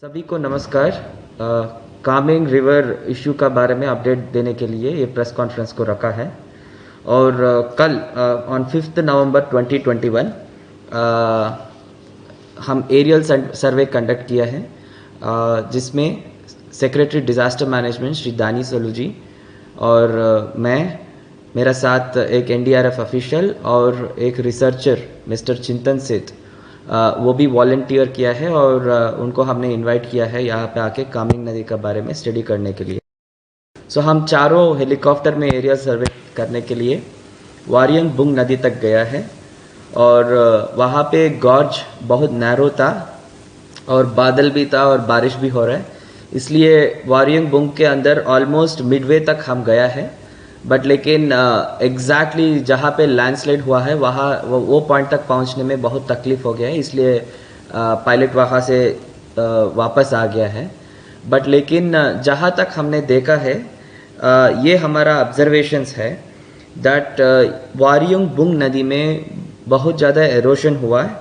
सभी को नमस्कार। कामेंग रिवर इश्यू का बारे में अपडेट देने के लिए ये प्रेस कॉन्फ्रेंस को रखा है और कल ऑन 5 नवंबर 2021 हम एरियल सर्वे कंडक्ट किया है जिसमें सेक्रेटरी डिज़ास्टर मैनेजमेंट श्री दानी सलू जी और मैं मेरा साथ एक एनडीआरएफ ऑफिशियल और एक रिसर्चर मिस्टर चिंतन सेठ वो भी वॉलंटियर किया है और उनको हमने इनवाइट किया है यहाँ पे आके कामेंग नदी के बारे में स्टडी करने के लिए। सो हम चारों हेलीकॉप्टर में एरिया सर्वे करने के लिए वारियंग बुंग नदी तक गया है और वहाँ पे गॉर्ज बहुत नैरो था और बादल भी था और बारिश भी हो रहा है, इसलिए वारियंग बुंग के अंदर ऑलमोस्ट मिडवे तक हम गया है। बट लेकिन एग्जैक्टली जहाँ पे लैंडस्लाइड हुआ है वहाँ वो पॉइंट तक पहुँचने में बहुत तकलीफ हो गया है, इसलिए पायलट वहाँ से वापस आ गया है। बट लेकिन जहाँ तक हमने देखा है ये हमारा ऑब्जर्वेशंस है दैट वारियंग बुंग नदी में बहुत ज़्यादा एरोशन हुआ है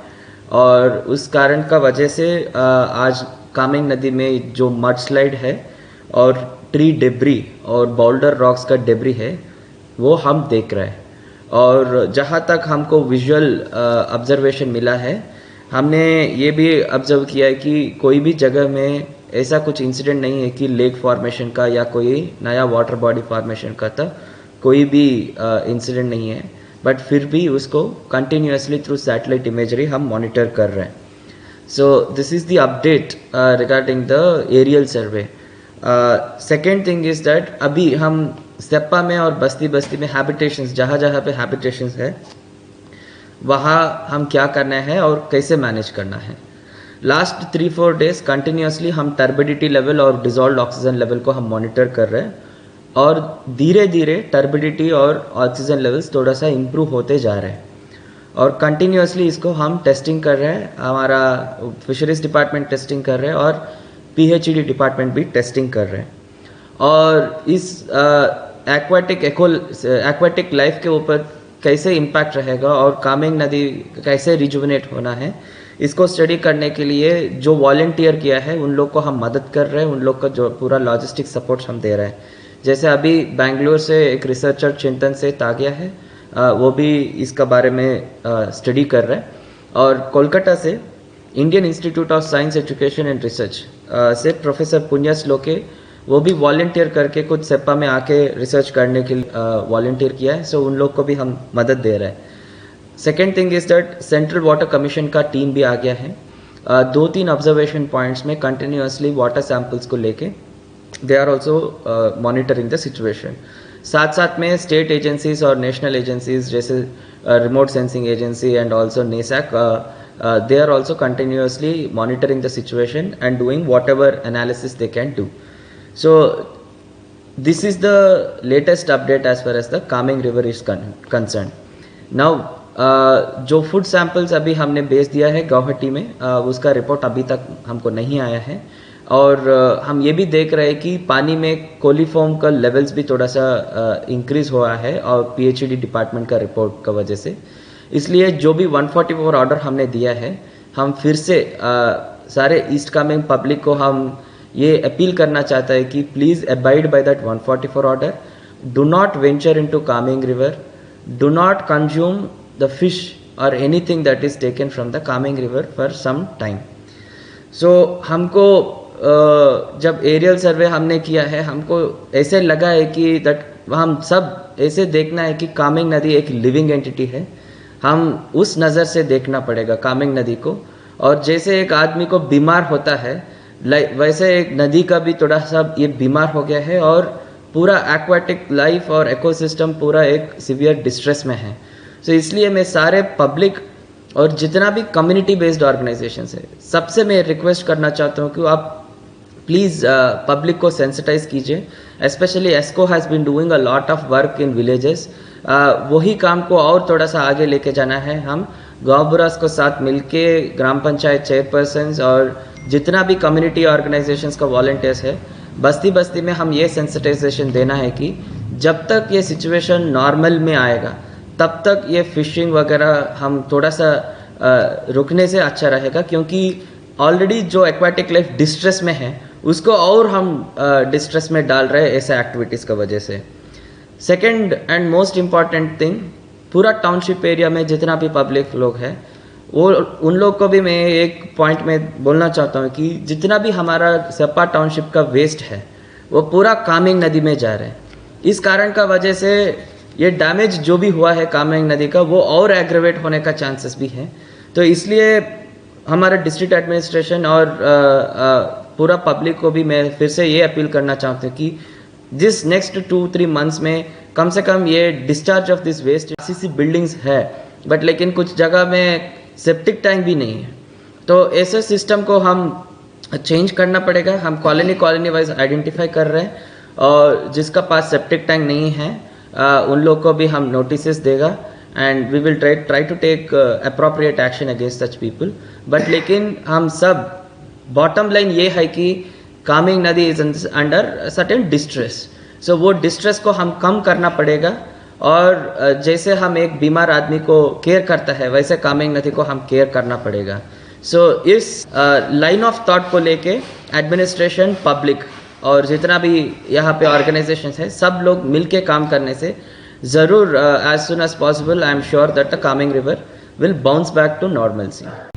और उस कारण का वजह से आज कामेंग नदी में जो मड स्लाइड है और ट्री डेब्री और बाउल्डर रॉक्स का डेब्री है वो हम देख रहे हैं। और जहाँ तक हमको विजुअल ऑब्जर्वेशन मिला है, हमने ये भी ऑब्जर्व किया है कि कोई भी जगह में ऐसा कुछ इंसिडेंट नहीं है कि लेक फॉर्मेशन का या कोई नया वाटर बॉडी फॉर्मेशन का था, कोई भी इंसिडेंट नहीं है। बट फिर भी उसको कंटिन्यूसली थ्रू सैटेलाइट इमेजरी हम मॉनिटर कर रहे हैं। So this is the update regarding the aerial survey. Second thing is that अभी हम सेप्पा में और बस्ती बस्ती में हैबिटेशंस जहाँ जहाँ पे हैबिटेशंस है वहाँ हम क्या करना है और कैसे मैनेज करना है। लास्ट 3-4 डेज कंटिन्यूसली हम टर्बिडिटी लेवल और डिजॉल्व ऑक्सीजन लेवल को हम मॉनिटर कर रहे हैं और धीरे धीरे टर्बिडिटी और ऑक्सीजन लेवल्स थोड़ा सा इम्प्रूव होते जा रहे हैं और कंटिन्यूसली इसको हम टेस्टिंग कर रहे हैं। हमारा फिशरीज डिपार्टमेंट टेस्टिंग कर रहे हैं और पीएचईडी डिपार्टमेंट भी टेस्टिंग कर रहे हैं और इस एक्वाटिक लाइफ के ऊपर कैसे इम्पैक्ट रहेगा और कामेंग नदी कैसे रिजुविनेट होना है, इसको स्टडी करने के लिए जो वॉलंटियर किया है उन लोग को हम मदद कर रहे हैं, उन लोग का जो पूरा लॉजिस्टिक सपोर्ट हम दे रहे हैं। जैसे अभी बेंगलोर से एक रिसर्चर चिंतन से आ गया है, वो भी इसका बारे में स्टडी कर रहे हैं और कोलकाता से Indian institute of science education and research से प्रोफेसर पुण्यस लोके वो भी वॉलंटियर करके कुछ सेप्पा में आके रिसर्च करने के लिए वॉलंटियर किया है। सो उन लोग को भी हम मदद दे रहे हैं। Second thing is that central water commission का टीम भी आ गया है। 2-3 ऑब्जर्वेशन पॉइंट्स में कंटिन्यूसली वाटर सैंपल्स को लेके they are also monitoring the situation. साथ साथ में स्टेट एजेंसीज और नेशनल एजेंसीज जैसे remote sensing agency and also NESAC they are also continuously monitoring the situation and doing whatever analysis they can do. So this is the latest update as far as the Kameng river is concerned. Now जो food samples अभी हमने भेज दिया है गुवाहाटी में, उसका report अभी तक हमको नहीं आया है और हम ये भी देख रहे हैं कि पानी में कोलीफॉर्म का लेवल्स भी थोड़ा सा इंक्रीज हुआ है और पीएचईडी डिपार्टमेंट का रिपोर्ट का वजह से। इसलिए जो भी 144 ऑर्डर हमने दिया है, हम फिर से सारे ईस्ट कामेंग पब्लिक को हम ये अपील करना चाहता है कि please abide by that 144 order. Do not venture into Kameng river, do not consume the fish और anything that is taken from the Kameng river for some time. So हमको जब एरियल सर्वे हमने किया है, हमको ऐसे लगा है कि दैट हम सब ऐसे देखना है कि कामेंग नदी एक लिविंग एंटिटी है, हम उस नज़र से देखना पड़ेगा कामेंग नदी को। और जैसे एक आदमी को बीमार होता है वैसे एक नदी का भी थोड़ा सा ये बीमार हो गया है और पूरा एक्वाटिक लाइफ और इकोसिस्टम पूरा एक सिवियर डिस्ट्रेस में है। सो इसलिए मैं सारे पब्लिक और जितना भी कम्युनिटी बेस्ड ऑर्गेनाइजेशंस है सबसे मैं रिक्वेस्ट करना चाहता हूँ कि आप प्लीज़ पब्लिक को सेंसिटाइज कीजिए। स्पेशली एस्को has been doing a lot of work in villages. वही काम को और थोड़ा सा आगे लेके जाना है। हम गांव बुरास को साथ मिलके ग्राम पंचायत चेयरपर्सन्स और जितना भी कम्युनिटी ऑर्गेनाइजेशंस का वॉलंटियर्स है, बस्ती बस्ती में हम ये सेंसिटाइजेशन देना है कि जब तक ये सिचुएशन नॉर्मल में आएगा तब तक ये फिशिंग वगैरह हम थोड़ा सा रुकने से अच्छा रहेगा, क्योंकि ऑलरेडी जो एक्वाटिक लाइफ डिस्ट्रेस में है उसको और हम डिस्ट्रेस में डाल रहे हैं ऐसे एक्टिविटीज़ का वजह से। Second and most important thing, पूरा टाउनशिप एरिया में जितना भी पब्लिक लोग हैं वो उन लोग को भी मैं एक पॉइंट में बोलना चाहता हूँ कि जितना भी हमारा सपा टाउनशिप का वेस्ट है वो पूरा कामेंग नदी में जा रहा है। इस कारण का वजह से ये डैमेज जो भी हुआ है कामेंग नदी का वो और एग्रेवेट होने का चांसेस भी है। तो इसलिए हमारा डिस्ट्रिक्ट एडमिनिस्ट्रेशन और पूरा पब्लिक को भी मैं फिर से ये अपील करना चाहता हूँ कि जिस नेक्स्ट 2-3 मंथ्स में कम से कम ये discharge of this waste, CC buildings है बट लेकिन कुछ जगह में सेप्टिक टैंक भी नहीं है, तो ऐसे सिस्टम को हम चेंज करना पड़ेगा। हम कॉलोनी वाइज आइडेंटिफाई कर रहे हैं और जिसका पास सेप्टिक टैंक नहीं है उन लोग को भी हम नोटिस देगा and we will try to take appropriate action against such people. But लेकिन हम सब बॉटम लाइन ये है कि कामेंग नदी इज अंडर सर्टेन डिस्ट्रेस, सो वो डिस्ट्रेस को हम कम करना पड़ेगा और जैसे हम एक बीमार आदमी को केयर करता है वैसे कामेंग नदी को हम केयर करना पड़ेगा। सो इस लाइन ऑफ थॉट को लेके एडमिनिस्ट्रेशन, पब्लिक और जितना भी यहाँ पे ऑर्गेनाइजेशंस है सब लोग मिलके काम करने से ज़रूर as soon as possible I am sure that the Kameng river will bounce back to normalcy.